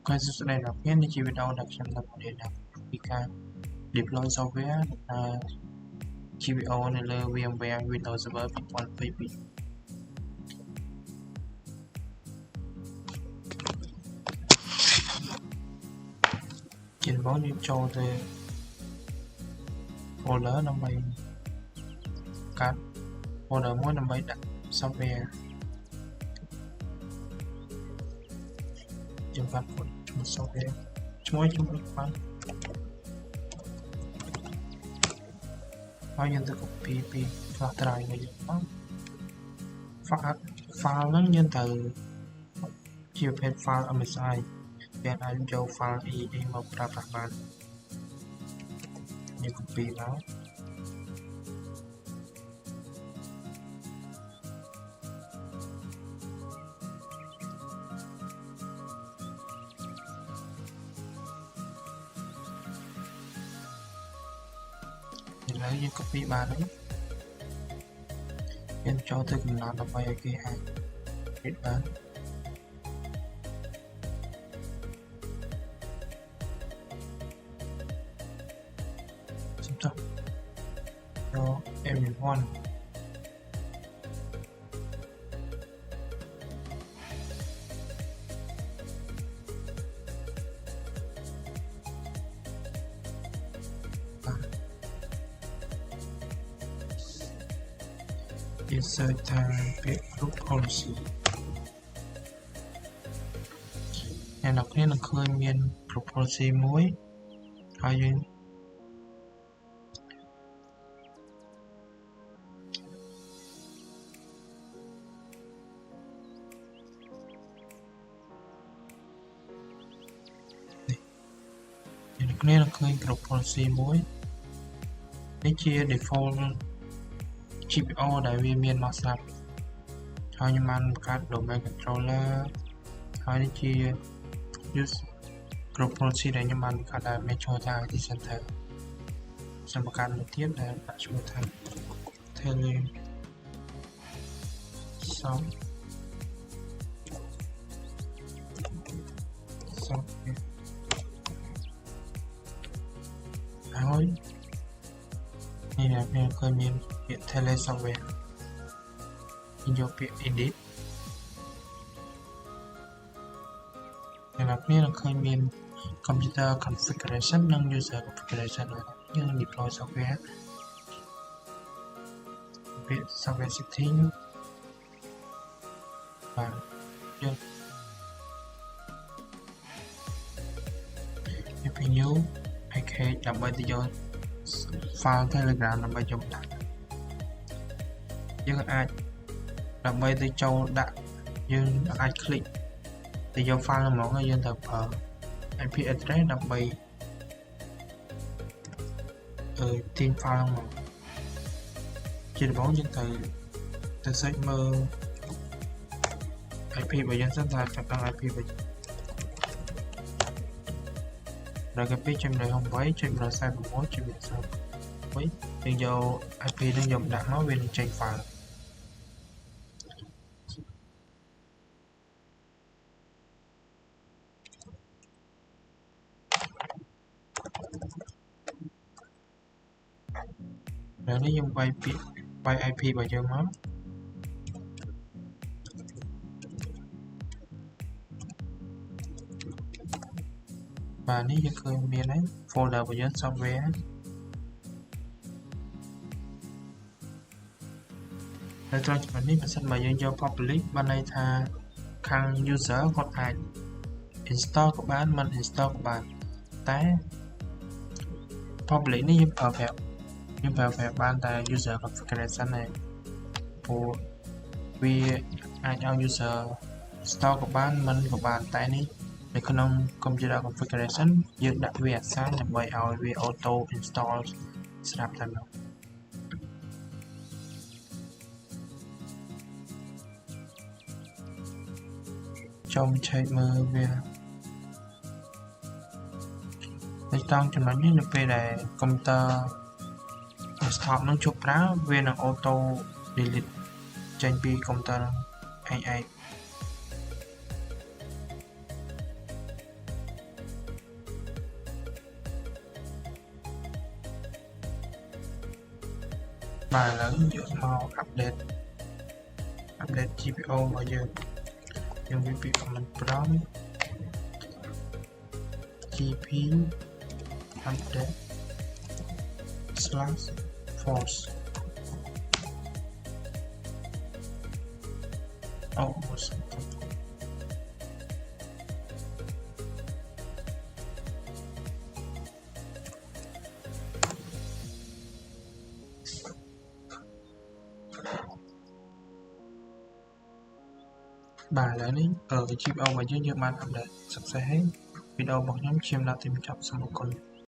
Quay số đây là phía này chỉ video đặc sản là để làm VK deploy software GPO này là VMware Windows Server 2022 trên báo như cho từ folder năm bay cắt folder mỗi năm bay đặt software trong phần của software mỗi chúng được bán bao nhiêu từ copy và try người dùng file nó nhân từ chia phép file MSI bên anh cho file EE một ra bạn như copy nó lấy như copy bàn đấy em cho tôi cùng nó đọc bài kia hai viết bán xong cho everyone insert time group policy này đọc nên là khơi miên group policy mới hay gì này đọc nên là khơi group policy mới để chia default GPO đại viên miền màu sạp thôi nhưng mà các domain controller thôi đi chia use group policy để nhưng mà các đại metro ra thì center xong một cái tiếp là bạn chúng ta thêm lên xong thôi này là nên khơi miên hiện tele software vô việc edit này là nên là khơi miên computer configuration nâng user configuration nhưng deploy software việc software setting và được new AK làm bài tự file telegram làm bài dùng đặt nhưng ai làm bài từ châu đặt nhưng ai click từ dấu file là món người dân tập ở IP address làm bài team file mà trên bóng nhân từ segment IP bởi dân sẵn sàng các đăng IP bởi rồi cái page trên này không với trên rồi sai một mối trên biển sao với nhưng do IP đang dùng đặt nó bên trên file rồi nó dùng bay IP vào cho nó và nếu như khơi miên ấy folder của dân software rồi trong trường hợp này mình sẽ mở dân cho public bên đây tha khăn user còn ai install của bạn mình install của bạn té public này nhưng perfect ban tại user configuration này của vì ai cho user install của bạn tại này để con computer configuration dương đặt về sáng là bởi ao về auto install snap thành nó trong chạy mơ về để trong cho mình những về để computer stop nó chụp ra về là auto delete trên pi computer AI Bài lớn dựa mau update GPO bao giờ dùng VP comment prompt GP update /force almost bài lại ní ở GPO và dưới ban update sắp sẽ hết video một nhóm chim là tìm chọn xong một con